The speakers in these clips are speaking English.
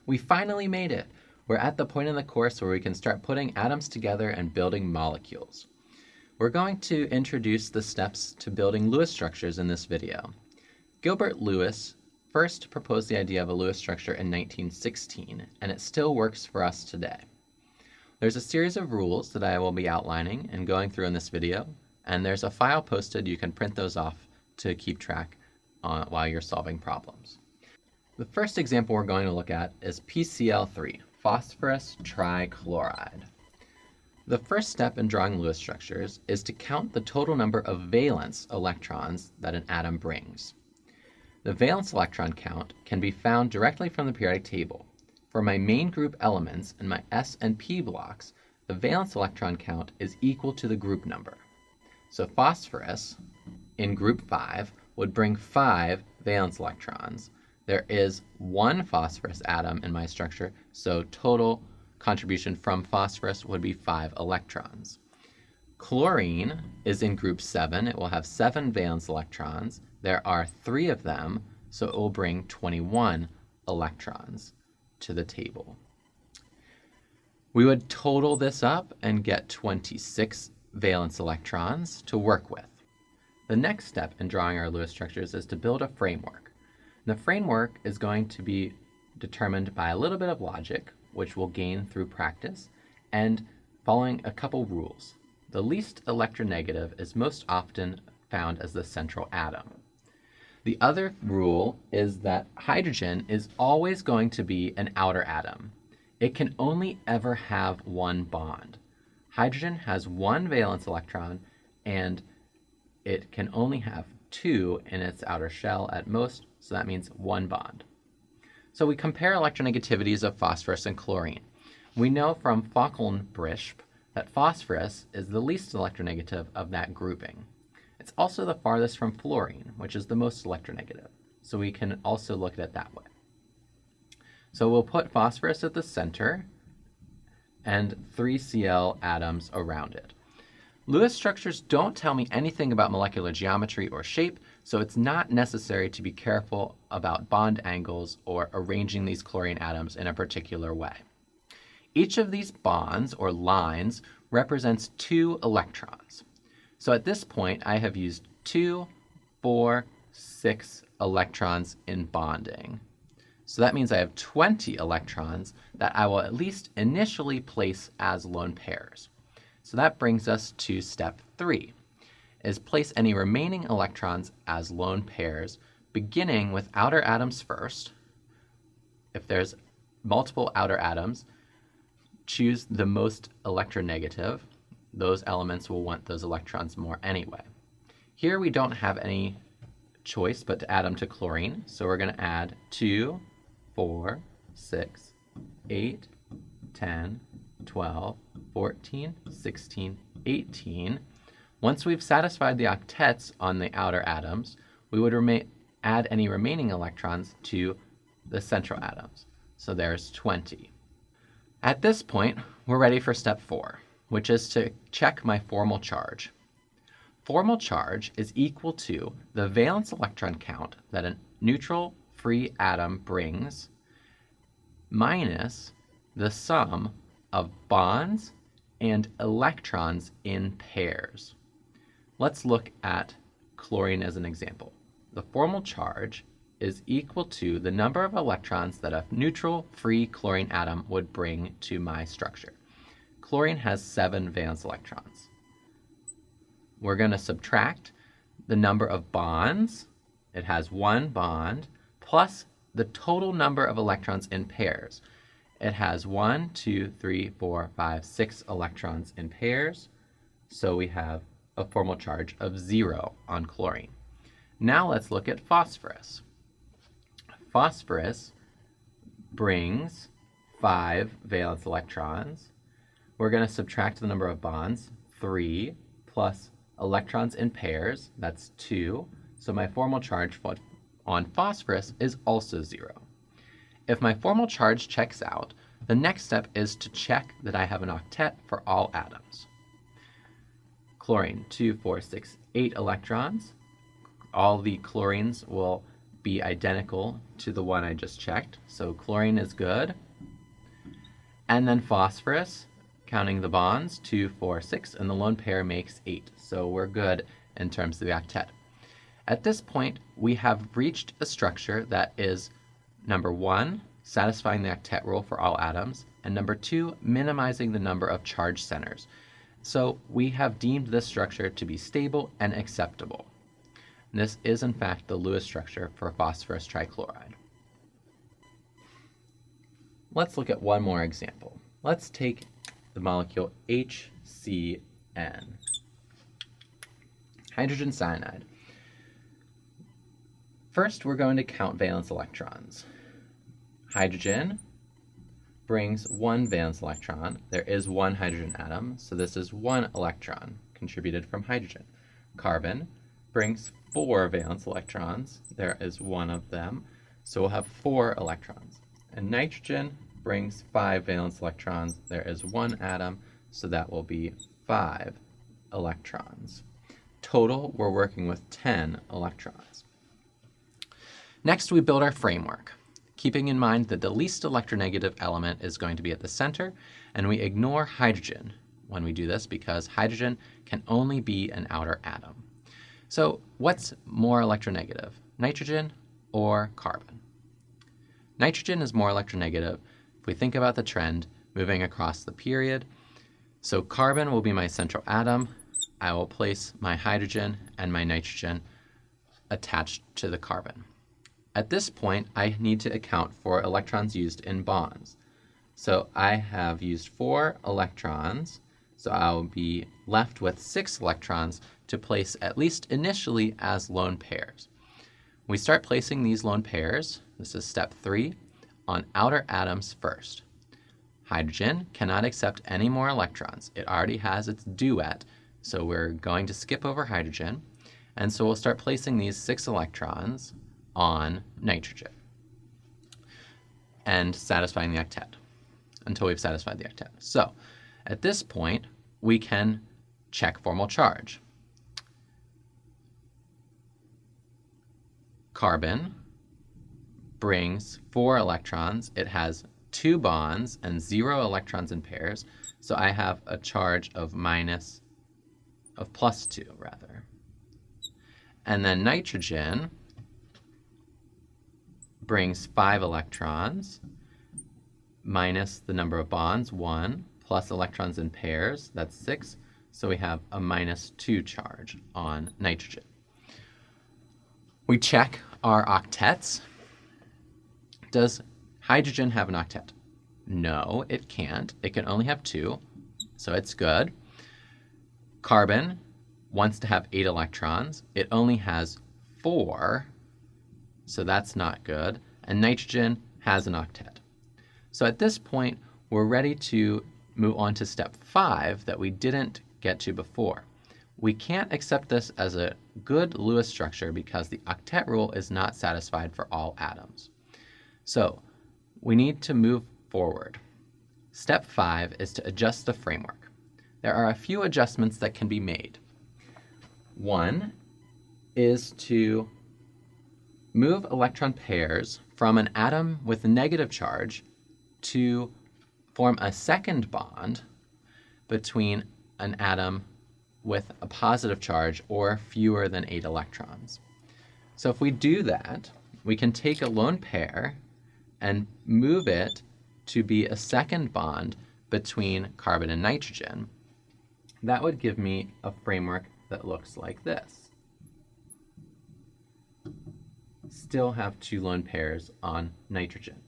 We finally made it! We're at the point in the course where we can start putting atoms together and building molecules. We're going to introduce the steps to building Lewis structures in this video. Gilbert Lewis first proposed the idea of a Lewis structure in 1916, and it still works for us today. There's a series of rules that I will be outlining and going through in this video, and there's a file posted. You can print those off to keep track while you're solving problems. The first example we're going to look at is PCl3, phosphorus trichloride. The first step in drawing Lewis structures is to count the total number of valence electrons that an atom brings. The valence electron count can be found directly from the periodic table. For my main group elements in my S and P blocks, the valence electron count is equal to the group number. So phosphorus in group 5 would bring 5 valence electrons. There is 1 phosphorus atom in my structure, so total contribution from phosphorus would be 5 electrons. Chlorine is in group 7. It will have 7 valence electrons. There are 3 of them, so it will bring 21 electrons to the table. We would total this up and get 26 valence electrons to work with. The next step in drawing our Lewis structures is to build a framework. The framework is going to be determined by a little bit of logic, which we'll gain through practice, and following a couple rules. The least electronegative is most often found as the central atom. The other rule is that hydrogen is always going to be an outer atom. It can only ever have one bond. Hydrogen has 1 valence electron, and it can only have 2 in its outer shell at most, so that means 1 bond. So we compare electronegativities of phosphorus and chlorine. We know from Falkenbrisp that phosphorus is the least electronegative of that grouping. It's also the farthest from fluorine, which is the most electronegative, so we can also look at it that way. So we'll put phosphorus at the center and 3 Cl atoms around it. Lewis structures don't tell me anything about molecular geometry or shape, so it's not necessary to be careful about bond angles or arranging these chlorine atoms in a particular way. Each of these bonds or lines represents 2 electrons. So at this point, I have used 2, 4, 6 electrons in bonding. So that means I have 20 electrons that I will at least initially place as lone pairs. So that brings us to step 3, is place any remaining electrons as lone pairs, beginning with outer atoms first. If there's multiple outer atoms, choose the most electronegative. Those elements will want those electrons more anyway. Here we don't have any choice but to add them to chlorine, so we're going to add 2, 4, 6, 8, 10, 12, 14, 16, 18. Once we've satisfied the octets on the outer atoms, we would add any remaining electrons to the central atoms. So there's 20. At this point, we're ready for step 4, which is to check my formal charge. Formal charge is equal to the valence electron count that a neutral free atom brings minus the sum of bonds and electrons in pairs. Let's look at chlorine as an example. The formal charge is equal to the number of electrons that a neutral free chlorine atom would bring to my structure. Chlorine has 7 valence electrons. We're going to subtract the number of bonds. It has 1 bond, plus the total number of electrons in pairs. It has 1, 2, 3, 4, 5, 6 electrons in pairs, so we have a formal charge of 0 on chlorine. Now let's look at phosphorus. Phosphorus brings 5 valence electrons. We're going to subtract the number of bonds, 3, plus electrons in pairs, that's 2. So my formal charge on phosphorus is also 0. If my formal charge checks out, the next step is to check that I have an octet for all atoms. Chlorine, 2, 4, 6, 8 electrons. All the chlorines will be identical to the one I just checked. So chlorine is good. And then phosphorus, counting the bonds, 2, 4, 6, and the lone pair makes 8. So we're good in terms of the octet. At this point, we have reached a structure that is, number 1, satisfying the octet rule for all atoms, and number 2, minimizing the number of charge centers. So we have deemed this structure to be stable and acceptable. And this is in fact the Lewis structure for phosphorus trichloride. Let's look at one more example. Let's take the molecule HCN, hydrogen cyanide. First, we're going to count valence electrons. Hydrogen brings 1 valence electron. There is 1 hydrogen atom, so this is 1 electron contributed from hydrogen. Carbon brings 4 valence electrons. There is 1 of them, so we'll have 4 electrons. And nitrogen brings 5 valence electrons. There is 1 atom, so that will be 5 electrons. Total, we're working with 10 electrons. Next, we build our framework, keeping in mind that the least electronegative element is going to be at the center, and we ignore hydrogen when we do this because hydrogen can only be an outer atom. So what's more electronegative, nitrogen or carbon? Nitrogen is more electronegative if we think about the trend moving across the period. So carbon will be my central atom. I will place my hydrogen and my nitrogen attached to the carbon. At this point, I need to account for electrons used in bonds. So I have used 4 electrons, so I'll be left with 6 electrons to place at least initially as lone pairs. We start placing these lone pairs, this is step 3, on outer atoms first. Hydrogen cannot accept any more electrons. It already has its duet, so we're going to skip over hydrogen, and so we'll start placing these 6 electrons on nitrogen and satisfying the octet until we've satisfied the octet. So at this point, we can check formal charge. Carbon brings 4 electrons. It has 2 bonds and 0 electrons in pairs, so I have a charge of plus 2 rather. And then nitrogen brings 5 electrons minus the number of bonds, 1, plus electrons in pairs, that's 6, so we have a -2 charge on nitrogen. We check our octets. Does hydrogen have an octet? No, it can't. It can only have 2, so it's good. Carbon wants to have 8 electrons. It only has 4, so that's not good. And nitrogen has an octet. So at this point, we're ready to move on to step 5 that we didn't get to before. We can't accept this as a good Lewis structure because the octet rule is not satisfied for all atoms. So we need to move forward. Step 5 is to adjust the framework. There are a few adjustments that can be made. One is to move electron pairs from an atom with a negative charge to form a second bond between an atom with a positive charge or fewer than 8 electrons. So if we do that, we can take a lone pair and move it to be a second bond between carbon and nitrogen. That would give me a framework that looks like this. Still have 2 lone pairs on nitrogen.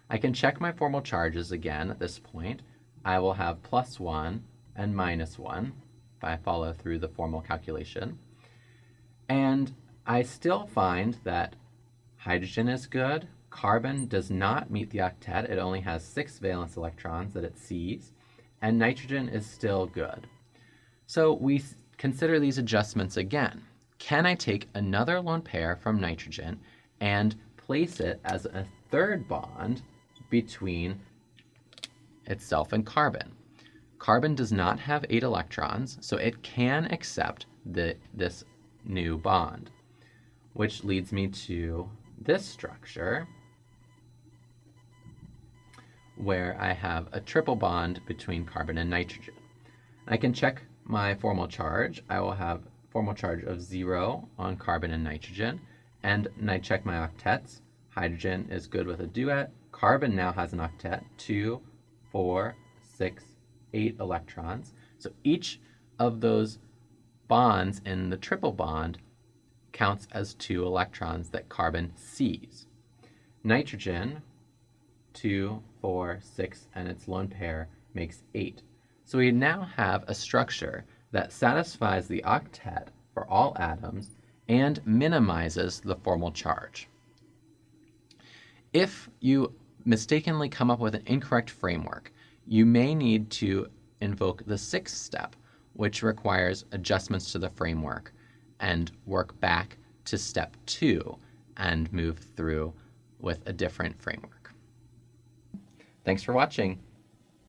I can check my formal charges again at this point. I will have +1 and -1 if I follow through the formal calculation. And I still find that hydrogen is good. Carbon does not meet the octet. It only has 6 valence electrons that it sees. And nitrogen is still good. So we consider these adjustments again. Can I take another lone pair from nitrogen and place it as a third bond between itself and carbon? Carbon does not have 8 electrons, so it can accept this new bond, which leads me to this structure where I have a triple bond between carbon and nitrogen. I can check my formal charge. I will have formal charge of 0 on carbon and nitrogen, and I check my octets. Hydrogen is good with a duet. Carbon now has an octet, 2, 4, 6, 8 electrons. So each of those bonds in the triple bond counts as 2 electrons that carbon sees. Nitrogen, 2, 4, 6, and its lone pair makes 8. So we now have a structure that satisfies the octet for all atoms and minimizes the formal charge. If you mistakenly come up with an incorrect framework, you may need to invoke the 6th step, which requires adjustments to the framework, and work back to step 2 and move through with a different framework. Thanks for watching.